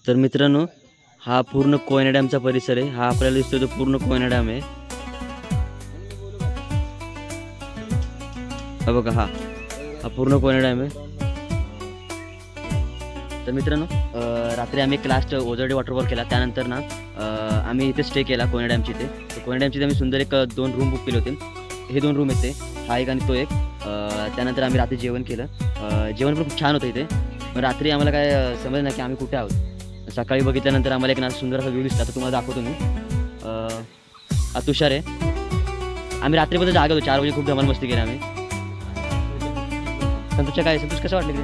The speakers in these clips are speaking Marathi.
तर मित्रांनो, हा पूर्ण कोयना डॅमचा परिसर आहे. हा आपल्याला दिसतो तो पूर्ण कोयना डॅम आहे. हा बघा, हा पूर्ण कोयना डॅम आहे. तर मित्रांनो, रात्री आम्ही लास्ट ओझरडे वॉटरफॉल केला. त्यानंतर ना आम्ही इथे स्टे केला कोयना डॅमची. इथे कोयना डॅमची आम्ही सुंदर एक 2 रूम बुक केले होते. हे 2 रूम आहेत, हा एक आणि तो एक. त्यानंतर आम्ही रात्री जेवण केलं. जेवण पण खूप छान होतं इथे. पण रात्री आम्हाला काय समजलं नाही की आम्ही कुठे आहोत. सकाळी बघितल्यानंतर आम्हाला एक ना सुंदर असा व्ह्यू दिसला. तर तुम्हाला दाखवतो मी. हा तुषार आहे. आम्ही रात्रीपर्यंत जागे होतो. 4 वाजे खूप धमाल मस्ती केली आम्ही. संतोषच्या काय, संतोष कसं वाटलं की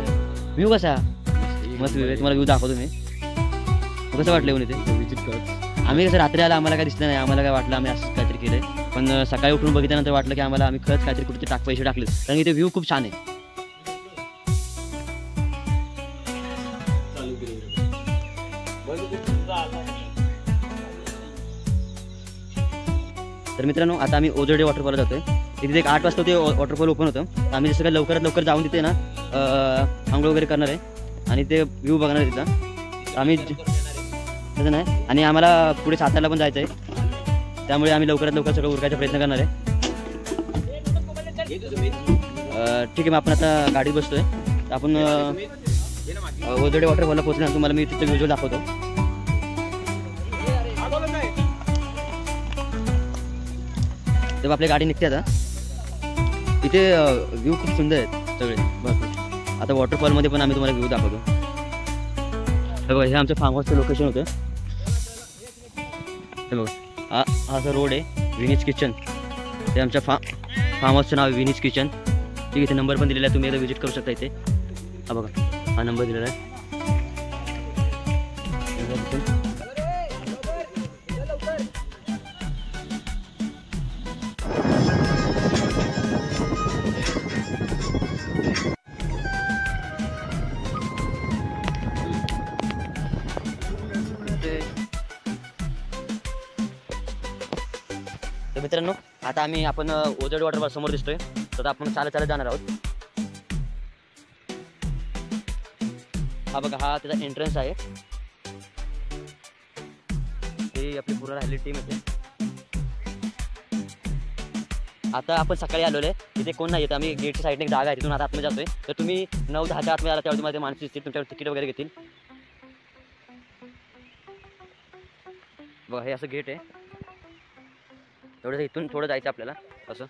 व्ह्यू कसा? मस्त व्ह्यू आहे. तुम्हाला व्ह्यू दाखवतो मी. कसं वाटलं येऊन इथे विजिट करत? आम्ही कसं रात्री आला, आम्हाला काय दिसलं नाही. आम्हाला काय वाटलं आम्ही असं काहीतरी केलं. पण सकाळी उठून बघितल्यानंतर वाटलं की आम्हाला आम्ही खरंच काहीतरी कुठे पैसे टाकले. कारण इथे व्ह्यू खूप छान आहे. तर मित्रांनो, आता आम्ही ओझरडे वॉटरफॉलला जातोय. तिथे एक 8 वाजता ते वॉटरफॉल ओपन होतं. आम्ही जसं काय लवकरात लवकर जाऊन तिथे ना आंघोळ वगैरे करणार आहे आणि ते व्ह्यू बघणार आहे तिथं. आम्ही तसं नाही, आणि आम्हाला पुढे सातारला पण जायचं आहे. त्यामुळे आम्ही लवकरात लवकर सगळं उरकायचा प्रयत्न करणार आहे. ठीक आहे, मग आपण आता गाडीत बसतोय. आपण ओझरडे वॉटरफॉलला पोहोचल्यानंतर तुम्हाला मी तिथं व्हिज्युअल दाखवतो. तेव्हा आपली गाडी निघते आता. इथे व्ह्यू खूप सुंदर आहेत सगळे भरपूर. आता वॉटरफॉलमध्ये पण आम्ही तुम्हाला व्ह्यू दाखवतो. हे बघा, हे आमचं फार्म हाऊसचं लोकेशन होतं. हे बघा, हा असं रोड आहे. विनीज किचन, ते आमच्या फार्म हाऊसचं नाव आहे विनीज किचन. ठीक आहे, इथे नंबर पण दिलेला आहे. तुम्ही एकदा व्हिजिट करू शकता इथे. हा बघा, हा नंबर दिलेला आहे. तर मित्रांनो, आता आपण ओझरडे वॉटरफॉल समोर दिसतोय. तर आपण चालत जाणार आहोत. हा बघा, हा त्याचा एंट्रन्स आहे. हे आपली पूर्ण राहिलेली टीम येते. आता आपण सकाळी आलेलो आहे. तिथे कोण नाही येत. आम्ही गेटच्या साईडने एक जागा आहे, तिथून आता आतमध्ये जातोय. तर तुम्ही 9-10च्या आतमध्ये आला त्यावेळी तुम्हाला माणसं दिसतील, तुमच्यावर तिकीट वगैरे घेतील. बघा, हे असं गेट आहे. एवढं इथून थोडं जायचं आपल्याला असं.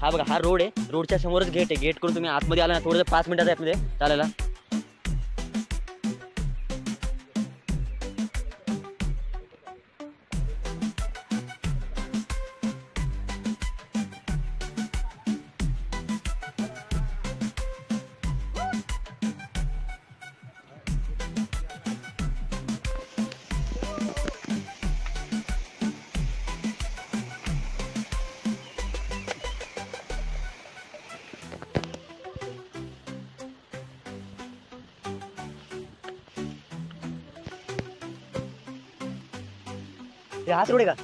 हा बघा, हा रोड आहे. रोडच्या समोरच गेट आहे. गेट करून तुम्ही आतमध्ये आला ना, थोडं 5 मिनिटाचं आहे आतमध्ये चालायला. हाच रोड आहे का?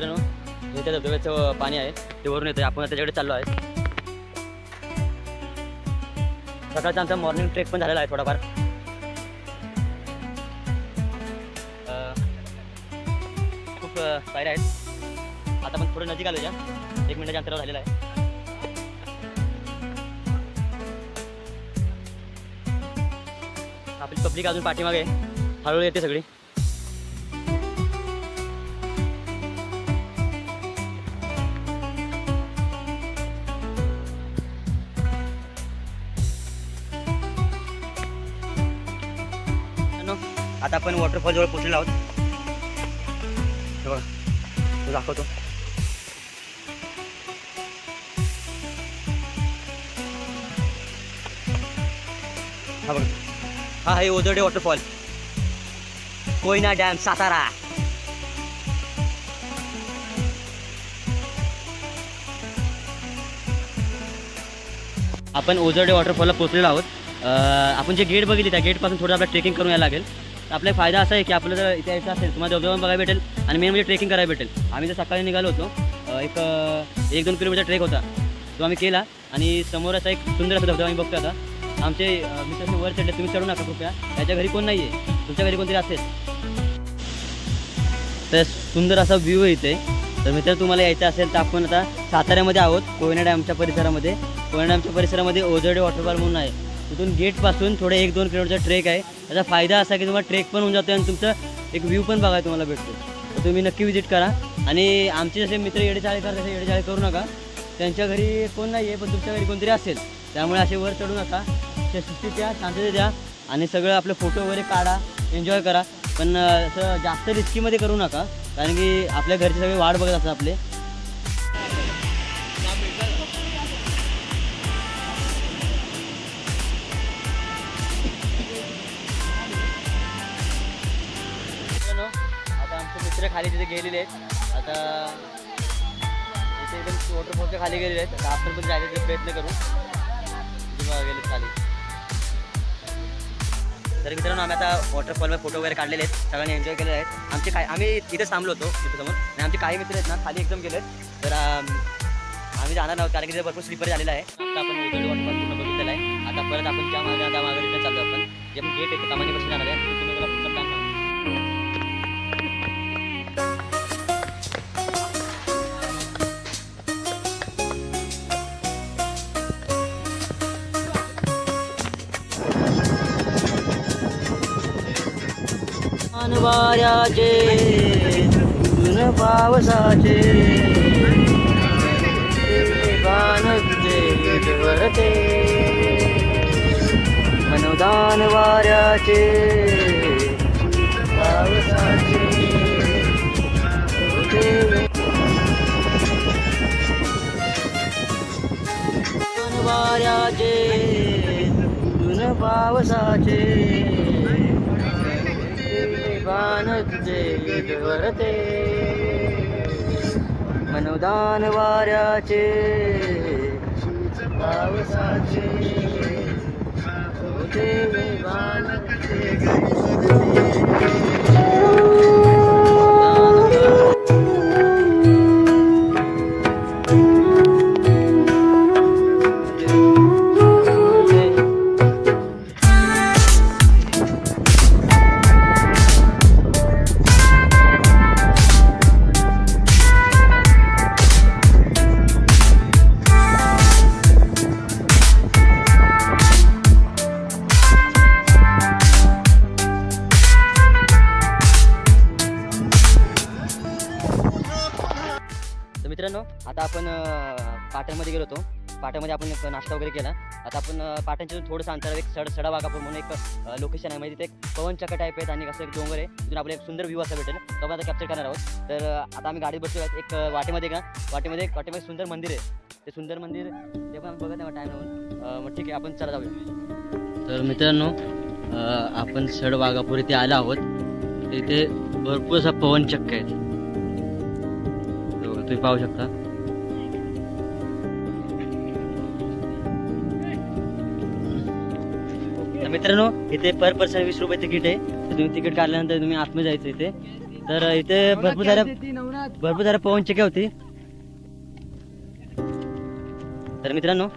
मित्रांनो हे त्या धबधब्याचं पाणी आहे ते वरून येतं. आपण त्याच्याकडे चाललो आहे. सकाळचा आमचा मॉर्निंग ट्रेक पण झालेला आहे थोडाफार. खूप पायऱ्या आहेत. आता पण थोडं नजीक आलो या 1 मिनिटाच्या अंतरावर झालेला आहे. आपली पब्लिक अजून पाठीमागे हळूहळू येते सगळी. आता आपण वॉटरफॉल जवळ पोहोचलेलो आहोत. बघा तो दाखवतो. हा बघा हा आहे ओझरडे वॉटरफॉल, कोयना डॅम, सातारा. आपण ओझरडे वॉटरफॉलला पोहोचलेलो आहोत. आपण जे गेट बघितली त्या गेटपासून थोडं आपल्याला ट्रेकिंग करून यायला लागेल. आपला फायदा असा आहे की आपलं जर इथे यायचं असेल तुम्हाला धबधबा बघायला भेटेल आणि मेन म्हणजे ट्रेकिंग करायला भेटेल. आम्ही जर सकाळी निघालो होतो एक 1-2 किलोमीटर ट्रेक होता तो आम्ही केला आणि समोर असा एक सुंदर असा धबधबा आम्ही बघतो. आता आमचे मित्र वर चढले, तुम्ही चढू नका कृपया. त्याच्या घरी कोण नाही आहे, तुमच्या घरी कोणतरी असेल तर सुंदर असा व्ह्यू आहे इथे. तर मित्र तुम्हाला यायचं असेल तर आपण आता साताऱ्यामध्ये आहोत, कोयना डॅमच्या परिसरामध्ये. कोयना डॅमच्या परिसरामध्ये ओझरडे वॉटरफॉल म्हणून आहे. तिथून गेटपासून थोडं 1-2 किलोमीटरचा ट्रेक आहे. त्याचा फायदा असा की तुम्हाला ट्रेक पण होऊन जातो आणि तुमचं एक व्ह्यू पण बघायला तुम्हाला भेटतो. तर तुम्ही नक्की विजिट करा. आणि आमचे जसे मित्र येडेचाळे करतात तसे येडेचाळे करू नका. त्यांच्या घरी कोण नाही आहे पण तुमच्या घरी कोणतरी असेल, त्यामुळे असे वर चढू नका. शिस्तीत द्या, शांततेत द्या आणि सगळं आपले फोटो वगैरे काढा, एन्जॉय करा. पण असं जास्त रिस्कीमध्ये करू नका कारण की आपल्या घरचे सगळे वाट बघत असतात आपले. आता आमचे मित्र खाली तिथे गेलेले आहेत. आता इथे एकदम वॉटरफॉलच्या खाली गेलेले आहेत. आता आपण पण जायचा प्रयत्न करू. गेले खाली. तर मित्रांनो आम्ही आता वॉटरफॉलवर फोटो वगैरे काढलेले आहेत, सगळ्यांनी एन्जॉय केलेले आहेत. आम्ही इथेच थांबलो होतो तिथे समोर आणि आमचे काही मित्र आहेत ना खाली एकदम गेलेत. तर आम्ही जाणार आहोत कारण की ते भरपूर स्लिपर झालेलं आहे. आता आपण ओझरडे वॉटरफॉल पूर्ण बघितलेलं आहे. आता परत आपण त्या मागे रिटर्न चाललो. आपण जे आपण गेट आहे कामाने बसून जाणार आहे. तुम्ही मला पुढचा प्लॅन सांगा. वाऱ्याचे तुन पावसाचे गान तुझे वरते मनोदान वाऱ्याचे पावसाचे वाऱ्याचे तुन पावसाचे गान तुझे वरते मनोदान वाऱ्याचे पावसाचे तुझे गान मित्रांनो आता आपण पाटणमध्ये गेलो होतो. पाटणमध्ये आपण एक नाश्ता वगैरे केला. आता आपण पाटणच्या थोडंसं अंतरावर एक सडावागापूर म्हणून एक लोकेशन आहे. म्हणजे तिथे एक पवनचक्का टाईप आहेत आणि कसं एक डोंगर आहे. तिथून आपल्याला एक सुंदर व्ह्यू असा भेटेल. तो आपण आता कॅप्चर करणार आहोत. तर आता आम्ही गाडीत बसलो आहेत. एक वाटेमध्ये सुंदर मंदिर आहे. ते सुंदर मंदिर ते पण बघत नाही टाईम लावून. मग ठीक आहे आपण चला जाऊया. तर मित्रांनो आपण सडवागापूर इथे आलो आहोत. इथे भरपूर असा पवनचक्का आहे. तुम्ही पाहू शकता. मित्रांनो इथे पर पर्सन 20 रुपये तिकीट आहे. तर तुम्ही तिकीट काढल्यानंतर तुम्ही आतमध्ये जायचं इथे तर इथे भरपूर साऱ्या पवन चक्क्या होती. तर मित्रांनो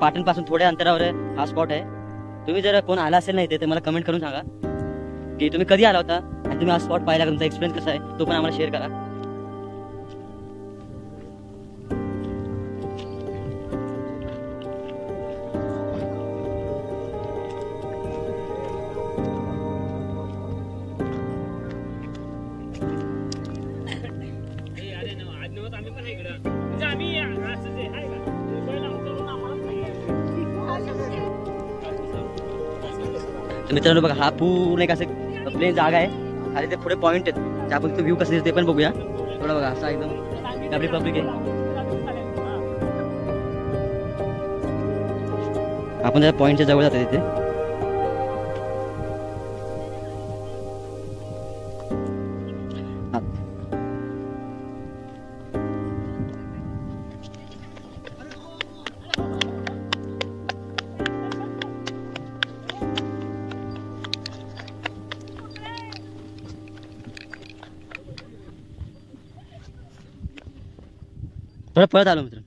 पाटण पासून थोड्या अंतरावर हा स्पॉट आहे. तुम्ही जर कोण आला असेल ना इथे तर मला कमेंट करून सांगा की तुम्ही कधी आला होता आणि तुम्ही हा स्पॉट पाहिला, तुमचा एक्सपिरियन्स कसा आहे तो पण आम्हाला शेअर करा. मित्रांनो बघा, हा पूर्ण एक असं प्लेन जागा आहे. खाली ते पुढे पॉइंट आहेत, आपण तो व्ह्यू कसं दिसते ते पण बघूया. थोडा बघा असा एकदम पब्लिक आहे. आपण त्या पॉइंटच्या जवळ जातो तिथे. थोडं पळत आलो मित्र.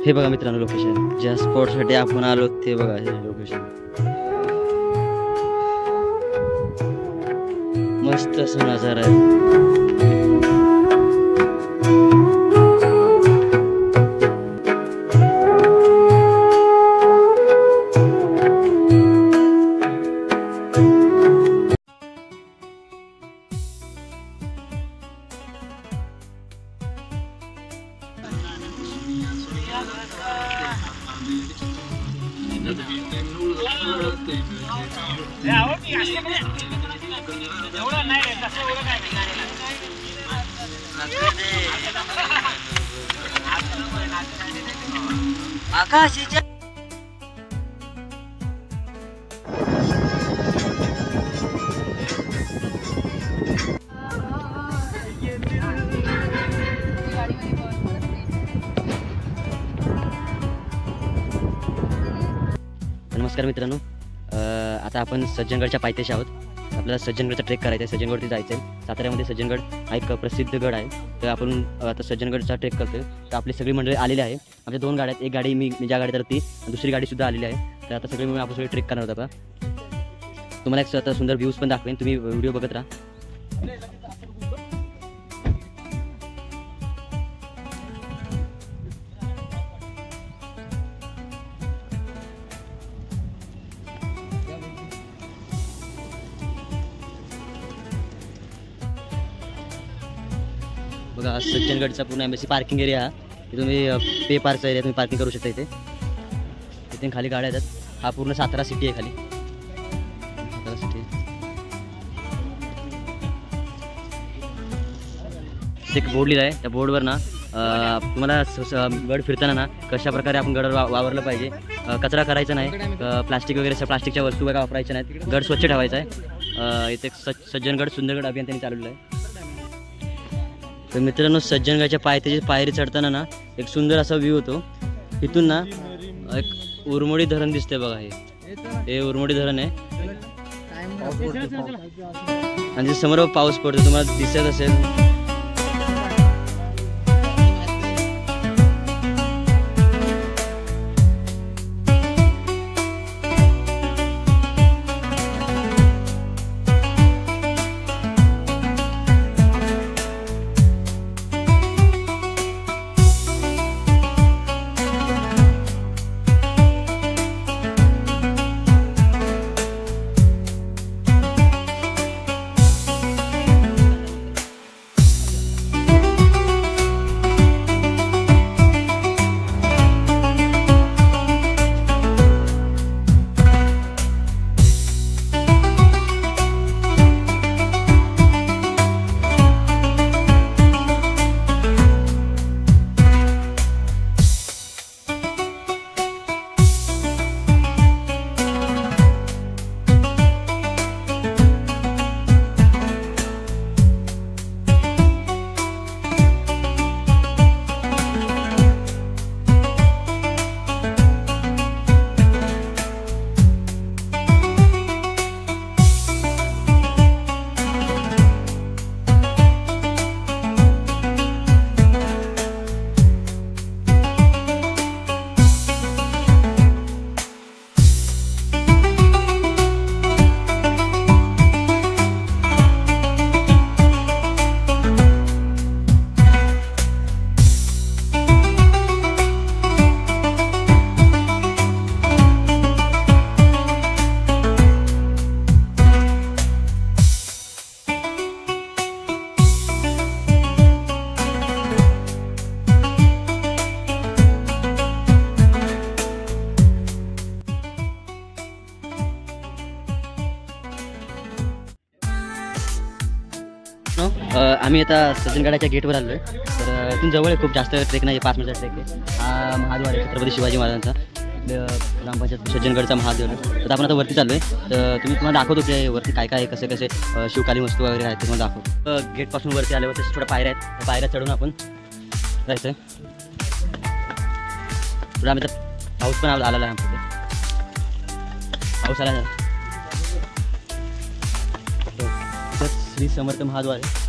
हे बघा मित्रांनो लोकेशन, ज्या स्पॉटसाठी आपण आलो ते बघा हे लोकेशन. मस्त असा नजारा आहे. आकाशीच्या नमस्कार मित्रांनो, आता आपण सज्जनगडच्या पायथ्याशी आहोत. आपल्याला सज्जनगडचा ट्रेक करायचा आहे. सज्जनगडवरती जायचं आहे. साताऱ्यामध्ये सज्जनगड हा एक प्रसिद्ध गड आहे. तर आपण आता सज्जनगडचा ट्रेक करतोय. तर आपली सगळी मंडळी आलेली आहे. आमच्या 2 गाड्या आहेत. एक गाडी मी ज्या गाडीत राहते, दुसरी गाडीसुद्धा आलेली आहे. तर आता सगळे मिळून आपण सगळे ट्रेक करणार होता. तुम्हाला एक आता सुंदर व्ह्यूज पण दाखवेन, तुम्ही व्हिडिओ बघत राहा. बघा सज्जनगडचा पूर्ण एम्बेसी पार्किंग एरिया. तुम्ही पे पार्कचा एरिया, तुम्ही पार्किंग करू शकता इथे. इथे खाली गाड्या येतात. हा पूर्ण सातारा सिटी आहे. खाली सातारा सिटी. एक बोर्ड लिहिला आहे. त्या बोर्डवर ना तुम्हाला गड फिरताना ना कशा प्रकारे आपण गडावर वावरलं पाहिजे. कचरा करायचा नाही, प्लास्टिक वगैरे प्लास्टिकच्या वस्तू वगैरे वापरायच्या नाहीत. गड स्वच्छ ठेवायचा आहे. इथे सज्जनगड सुंदरगड अभियान त्यांनी चालवलं आहे. तर मित्रांनो, सज्जनगडच्या पायथ्याची पायरी चढताना ना एक सुंदर असा व्ह्यू होतो. इथून ना एक उरमोडी धरण दिसते बघा. हे उरमोडी धरण आहे आणि समोर पाऊस पडतो, तुम्हाला दिसत असेल. आम्ही आता सज्जनगडाच्या गेटवर आलो आहे. तर इथून जवळ आहे, खूप जास्त ट्रेक नाही, 5 मिनिटचा ट्रेक आहे. हा महाद्वार आहे छत्रपती शिवाजी महाराजांचा, ग्रामपंचायत सज्जनगडचा महादेव. तर आपण आता वरती चाललो आहे. तर तुम्हाला दाखवतो की वरती काय काय कसे कसे शिवकालीन वस्तू वगैरे आहेत ते तुम्हाला दाखवतो. गेटपासून वरती आल्यावर तसे थोड्या पायऱ्या आहेत, त्या पायऱ्या चढून आपण जायचं आहे. थोडं आम्ही तर पाऊस पण आलेला आहे आमच्याकडे, पाऊस आला आहे. श्री समर्थ महाद्वार आहे.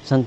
सांग.